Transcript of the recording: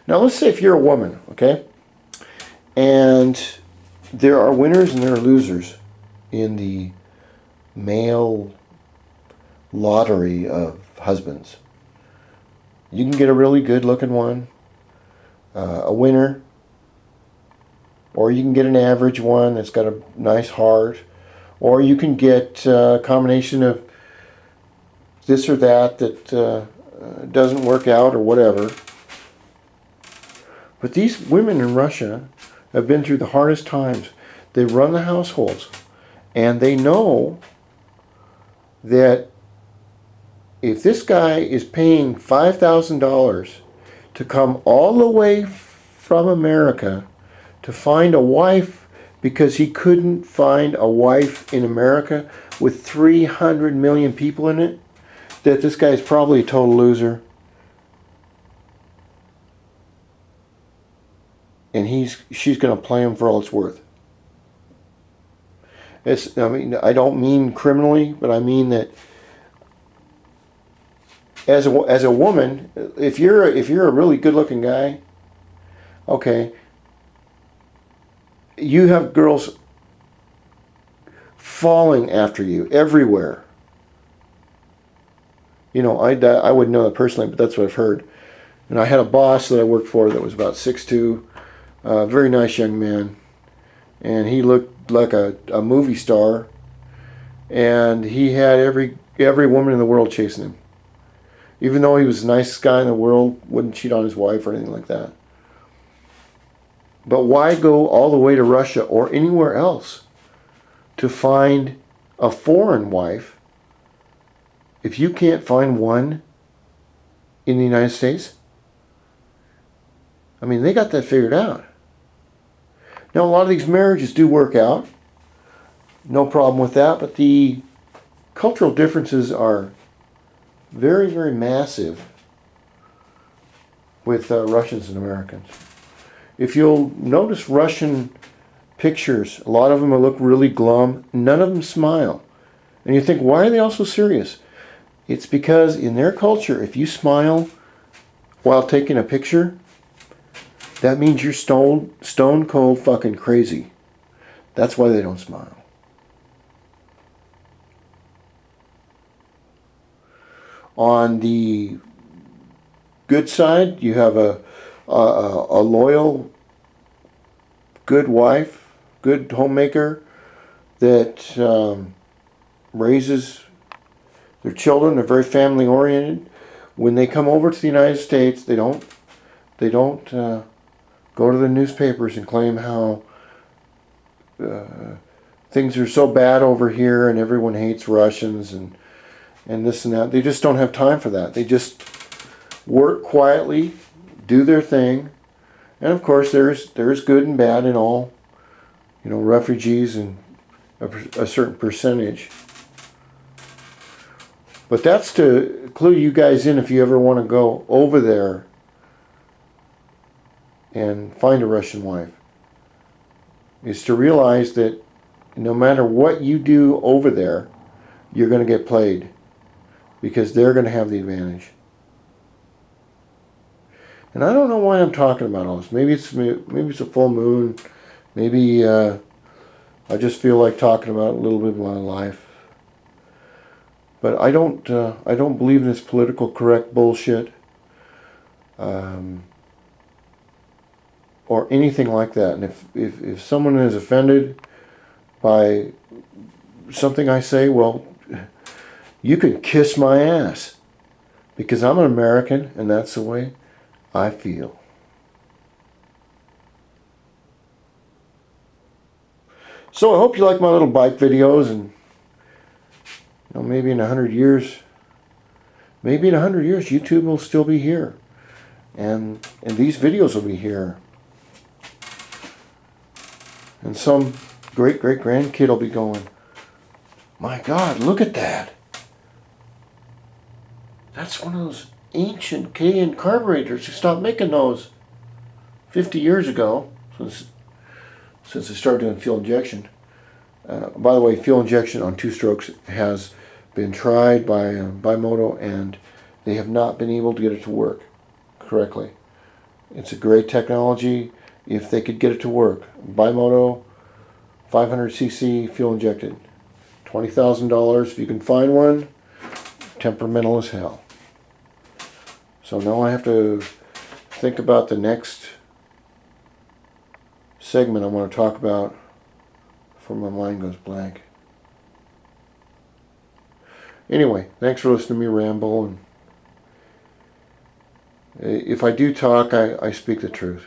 Now let's say if you're a woman, okay, and there are winners and there are losers in the male lottery of husbands. You can get a really good looking one, a winner, or you can get an average one that's got a nice heart, or you can get a combination of this or that doesn't work out or whatever. But these women in Russia have been through the hardest times. They run the households, and they know that if this guy is paying $5,000 to come all the way from America to find a wife because he couldn't find a wife in America with 300 million people in it, that this guy's probably a total loser. And she's going to play him for all it's worth. I mean, I don't mean criminally, but I mean that as a woman, if you're a really good-looking guy, okay, you have girls falling after you everywhere. You know, I wouldn't know that personally, but that's what I've heard. And I had a boss that I worked for that was about 6'2", very nice young man, and he looked like a movie star, and he had every woman in the world chasing him. Even though he was the nicest guy in the world, wouldn't cheat on his wife or anything like that. But why go all the way to Russia or anywhere else to find a foreign wife if you can't find one in the United States? I mean, they got that figured out. Now, a lot of these marriages do work out. No problem with that, but the cultural differences are very, very massive with Russians and Americans. If you'll notice Russian pictures, a lot of them look really glum. None of them smile. And you think, why are they all so serious? It's because in their culture, if you smile while taking a picture, that means you're stone cold fucking crazy. That's why they don't smile. On the good side, you have a loyal, good wife, good homemaker that raises their children. They're very family oriented. When they come over to the United States, they don't go to the newspapers and claim how things are so bad over here and everyone hates Russians and this and that. They just don't have time for that. They just work quietly, do their thing, and of course there's good and bad in all, you know, refugees and a certain percentage. But that's to clue you guys in if you ever want to go over there and find a Russian wife, is to realize that no matter what you do over there, you're going to get played because they're going to have the advantage. And I don't know why I'm talking about all this. Maybe it's a full moon. Maybe I just feel like talking about a little bit of my life. But I don't believe in this political correct bullshit. Or anything like that. And if someone is offended by something I say, well, you can kiss my ass. Because I'm an American, and that's the way I feel. So I hope you like my little bike videos, and you know, maybe in 100 years, YouTube will still be here. And these videos will be here. And some great-great-grandkid will be going, my God, look at that. That's one of those ancient Cayenne carburetors. They stopped making those 50 years ago, since they started doing fuel injection. By the way, fuel injection on two-strokes has been tried by Moto, and they have not been able to get it to work correctly. It's a great technology if they could get it to work. Bimoto, 500cc fuel injected. $20,000 if you can find one. Temperamental as hell. So now I have to think about the next segment I want to talk about before my mind goes blank. Anyway, thanks for listening to me ramble. And if I do talk, I speak the truth.